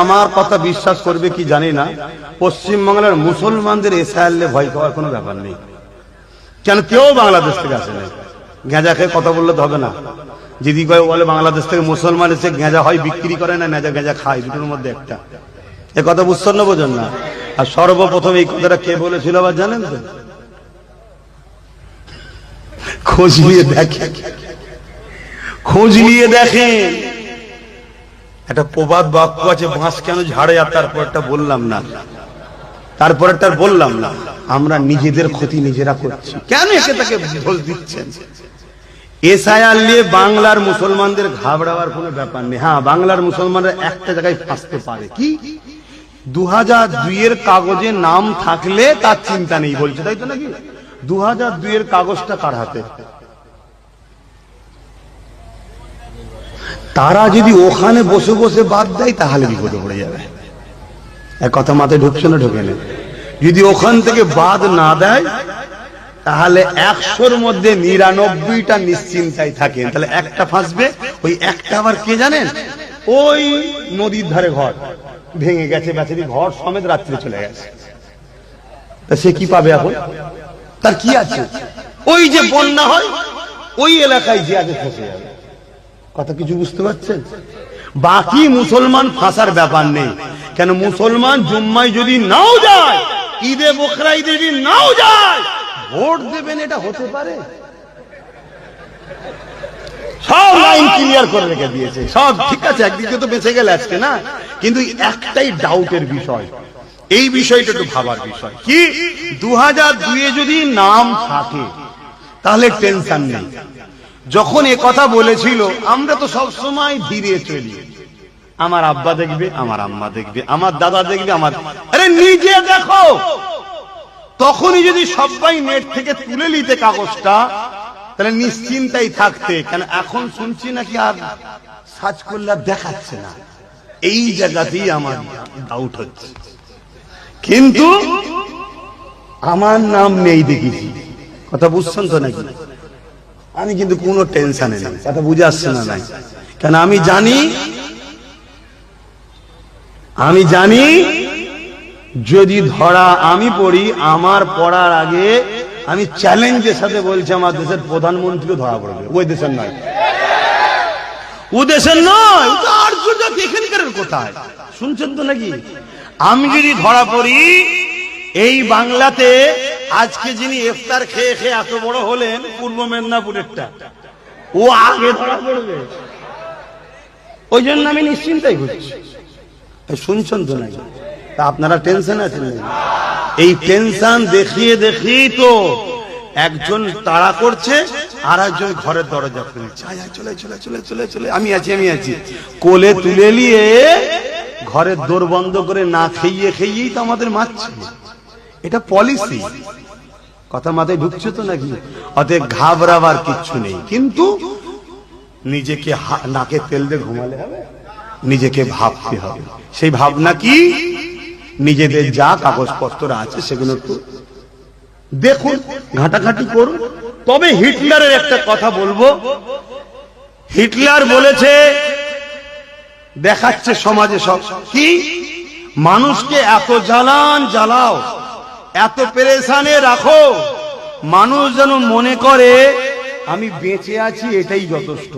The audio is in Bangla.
আমার কথা বিশ্বাস করবে কি জানি না, পশ্চিমবাংলার মুসলমানদের এসআইএল ভয় পাওয়ার কোনো ব্যাপার নেই। কেন কেউ বাংলাদেশ থেকে আসে না। গেঁজা খেয়ে কথা বললে তো হবে না। যদি কেউ বলে বাংলাদেশ থেকে মুসলমান এসে গেঁজা হয় বিক্রি করে না, নেজা গেঁজা খায়, দুটোর মধ্যে একটা। এ কথা বুঝছেন না, বোঝেন না? আর সর্বপ্রথম এই কথাটা কে বলেছিল আবার জানেন তো? খোঁজ নিয়ে দেখেন, খোঁজ নিয়ে দেখেন। একটা প্রবাদ বাক্য আছে, বাঁশ কেন ঝাড়ে, আর তারপরটা বললাম না, তারপরটা বললাম না। আমরা নিজেদের ক্ষতি নিজেরা করছি। কেন একে তাকে দোষ দিচ্ছেন? এসআইআর নিয়ে বাংলার মুসলমানদের ঘাবড়াবার কোনো ব্যাপার নেই। হ্যাঁ, বাংলার মুসলমানরা একটা জায়গায় ফাঁসতে পারে, কি 2002 কাগজে নাম থাকলে তার চিন্তা নেই বলছে, তাই তো নাকি? 2002 কাগজটা কার হাতে? তারা যদি ওখানে বসে বসে বাদ দেয় তাহলে বিপদে পড়ে যাবে। এক কথা মাথায় ঢুকছে না? ঢুকে নেই। যদি ওখান থেকে বাদ না দেয় তাহলে 100-র মধ্যে 99টা নিশ্চিন্তায় থাকেন, তাহলে একটা ফাঁসবে। ওই একটা আবার কে জানেন? ওই নদীর ধারে ঘর ভেঙে গেছে, বেচারি ঘর সমেত রাত্রে চলে গেছে, তা সে কি পাবে এখন? তার কি আছে? ওই যে বন্যা হয় ওই এলাকায় যে আগে ফেসে যাবে। কথা কিছু বুঝতে পারছেন? বাকি মুসলমান ফাঁসার ব্যাপার নেই। কেন মুসলমান জুম্মায় যদি নাও যায়, ঈদে বকরা ঈদে যদি নাও যায়, ভোট দেবেন এটা হতে পারে? সব লাইন ক্লিয়ার করে রেখে দিয়েছে, সব ঠিক আছে। একদিকে তো বেঁচে গেলে আজকে না, কিন্তু একটাই ডাউটের বিষয়, এই বিষয়টা একটু ভাবার বিষয়। কি 2002 যদি নাম থাকে তাহলে টেনশন নেই। যখন এ কথা বলেছিল আমরা তো সব সময় ধীরে চলি, আমার আব্বা দেখবে, আমার আম্মা দেখবে, আমার দাদা দেখবে, আমার, আরে নিজে দেখো। তখনই যদি সবাই নেট থেকে তুলে নিতে কাগজটা, তাহলে নিশ্চিন্তাই থাকতে। কেন এখন শুনছি নাকি আর সার্চ করলে দেখাচ্ছে না, এই জায়গাতেই আমার ডাউট হচ্ছে। কিন্তু আমার নাম নেই দেখেছি, কথা বুঝছেন তো নাকি? আমি কিন্তু কোনো টেনশনে নেই, কথা বুঝে আসছে না? নাই, কেন আমি জানি যদি ধরা আমি পড়ি, আমার পড়ার আগে আমি চ্যালেঞ্জের সাথে বলছি আমার দেশের প্রধানমন্ত্রীও ধরা পড়বে। ওই দেশের নয়, ও দেশের নয়, আর এখানকার কোথায় শুনছেন তো নাকি? আমি যদি ধরা পড়ি এই বাংলাতে, আজকে যিনি ইফতার খেয়ে খেয়ে এত বড় হলেন পূর্ব মেদিনীপুরেরটা, ও আগে ধরা পড়বে। ওই জন্য আমি নিশ্চিন্তাই করছি। শুনছেন তো নাকি? তা আপনারা টেনশন আছেন? এই টেনশন দেখিয়ে দেখিয়ে তো একজন তাড়া করছে, আর একজন ঘরের দরজা খুলছে, চলে চলে চলে চলে চলে, আমি আছি, কোলে তুলে নিয়ে ঘরের দোর বন্ধ করে না খেয়েই তো আমাদের মারছে। এটা পলিসি। কথা মাথায় ঢুকছে তো নাকি? অতএব ঘাবড়াবার কিচ্ছু নেই, কিন্তু নিজেকে নাকে তেল দিয়ে ঘুমালে হবে, নিজেকে ভাবতে হবে। সেই ভাবনা কি? নিজেদের যা কাগজপত্র আছে সেগুলো একটু দেখুন, ঘাটাঘাটি করুন। তবে হিটলারের একটা কথা বলবো। হিটলার বলেছে, দেখাচ্ছে সমাজে সব কি, মানুষকে এত জ্বালাও, এত পেরেশানে রাখো, মানুষ যেন মনে করে আমি বেঁচে আছি, এটাই যথেষ্ট।